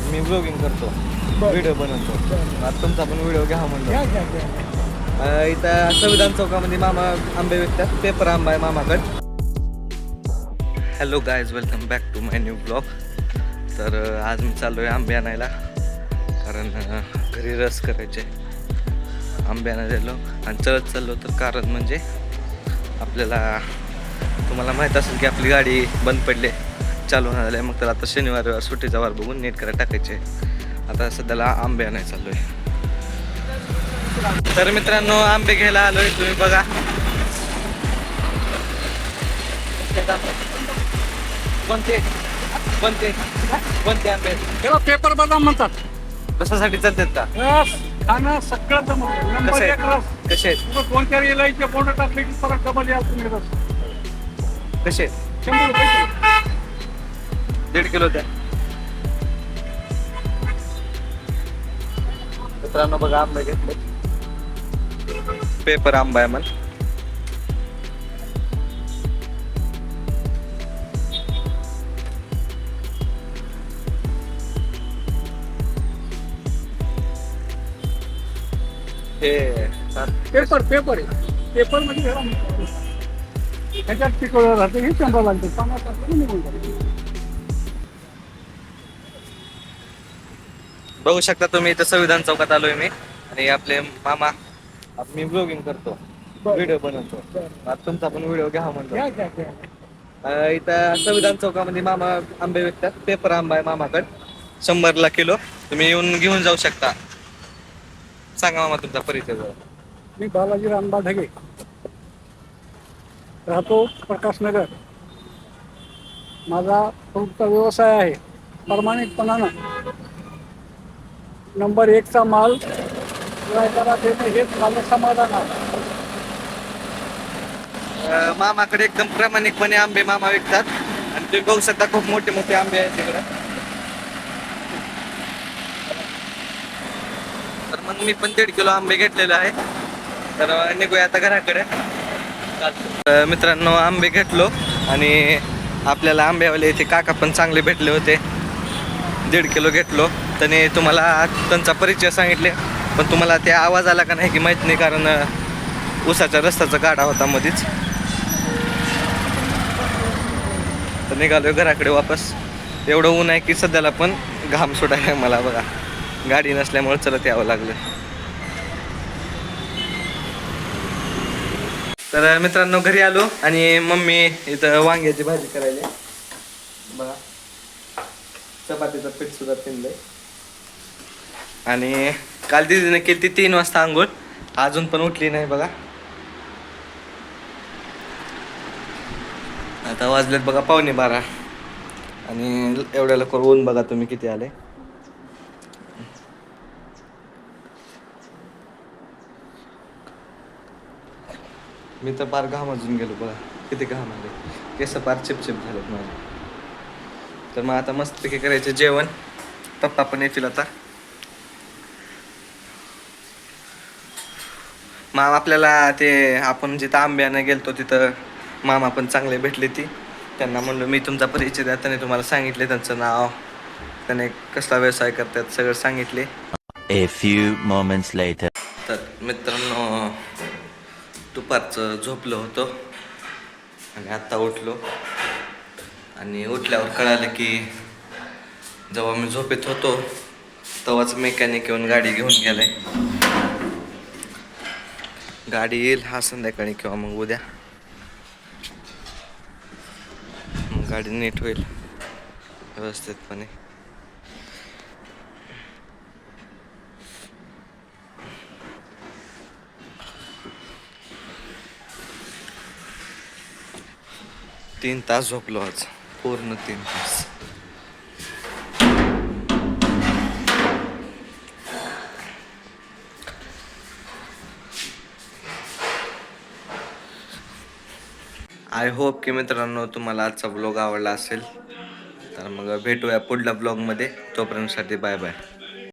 मी blogging करतो, video बनवतो. आता तुमचा पण व्हिडिओ घ्या म्हणलं. इथं संविधान चौकामध्ये मामा आंबे विकतात. पेपर आंबा आहे मामाकड. Hello guys, welcome back to my new blog. तर आज मी चाललो आहे आंबे आणायला, कारण घरी रस करायचे. आंबे आणायला गेलो आणि चलत चाललो. तर कारण म्हणजे आपल्याला तुम्हाला माहीत असेल की आपली गाडी बंद पडली, चालू होणार आहे. मग तर आता शनिवार सुट्टीचा वार बघून नीट करायला टाकायचे. आता सध्याला आंबे आणायला चाललो आहे. तर मित्रांनो, आंबे घ्यायला आलोय. तुम्ही बघा कोणते कोणते कोणते आंबे त्याला पेपर बदाम म्हणतात. कशासाठी चालतात का? रस खाणं सगळं जमलं. नंबर कसे एक रस. कसे तुम्ही कोणत्या इलायचे बोंड टाकले की परत डबल याल तुम्ही रस. कसे 100 रुपये किलो. 1.5 किलो द्या. मित्रांनो बघा, आंबे घेतले. पेपर आंबा आहे मला. पेपर पेपर आहे. पेपर म्हणजे ह्याला म्हणतात. ह्याच्यात पिकवलं राहतं. हे 100 लागते. 50 टाकलं निघून जातं. बघू शकता तुम्ही, इथं संविधान चौकात आलोय मी. आणि आपले मामा, मी ब्लॉगिंग करतो, व्हिडिओ बनवतो. आता तुमचा पण व्हिडिओ घ्या म्हणलं. घ्या घ्या घ्या. इथं संविधान चौकामध्ये मामा आंबे विकतात. पेपर आंबा आहे मामाकड, 100 किलो. तुम्ही येऊन घेऊन जाऊ शकता. सांगा मामा तुमचा परिचय जरा. मी बालाजी रामबा ढगे, राहतो प्रकाशनगर. माझा फ्रूटचा व्यवसाय आहे. प्रामाणिकपणानं नंबर 1चा माल गिरायकाला देणे हेच माझं समाधान आहे. मामाकडे एकदम प्रामाणिकपणे आंबे मामा विकतात. आणि तुम्ही बघू शकता, खूप मोठे मोठे आंबे आहेत तिकडे. तर मग मी पण 1.5 किलो आंबे घेतलेले आहे. तर निघूया आता घराकडे. मित्रांनो, आंबे घेतलो आणि आपल्याला आंब्यावाले इथे काका पण चांगले भेटले होते. 1.5 किलो घेतलो. त्याने तुम्हाला त्यांचा परिचय सांगितले, पण तुम्हाला ते आवाज आला का नाही की माहीत नाही, कारण उसाच्या रस्त्याचा गाडा होता मध्येच. तर निघालोय घराकडे वापस. एवढं ऊन आहे की सध्याला पण घाम सुटायला मला बघा. गाडी नसल्यामुळे चलत यावं लागलं. तर मित्रांनो, घरी आलो आणि मम्मी इथं वांग्याची भाजी करायला. बघा, चपातीचं पीठ सुद्धा तिनलंय. आणि काल दिदीने केली 3 वाजता आंघोळ, अजून पण उठली नाही बघा. आता वाजलेत बघा 11:15. आणि एवढ्या लवकर ऊन बघा तुम्ही किती आले. मी तर फार घामाजून गेलो बघा, किती घाम आले. केस फार चिपचिप झालेत माझे. तर मग आता मस्तपैकी करायचं जेवण. पप्पा पण येतील आता. मग आपल्याला ते आपण जिथं आंब्याने गेलतो तिथं मामा पण चांगले भेटले. त्यांना म्हणलो मी तुमचा परिचय द्या. त्याने तुम्हाला सांगितले त्यांचं नाव, त्याने कसला व्यवसाय करतात, सगळं सांगितले. A few moments later. तर मित्रांनो, दुपारचं झोपलो होतो आणि आत्ता उठलो. आणि उठल्यावर कळालं की जेव्हा मी झोपेत होतो तेव्हाच मेकॅनिक येऊन गाडी घेऊन गेलाय. गाडी येईल हा संध्याकाळी किंवा मग उद्या. मग गाडी नीट होईल व्यवस्थितपणे. तीन तास झोपलो आज, पूर्ण 3 तास. आय होप की मित्रांनो तुम्हाला आजचा ब्लॉग आवडला असेल. तर मग भेटूया पुढल्या ब्लॉगमध्ये. तोपर्यंतसाठी बाय बाय.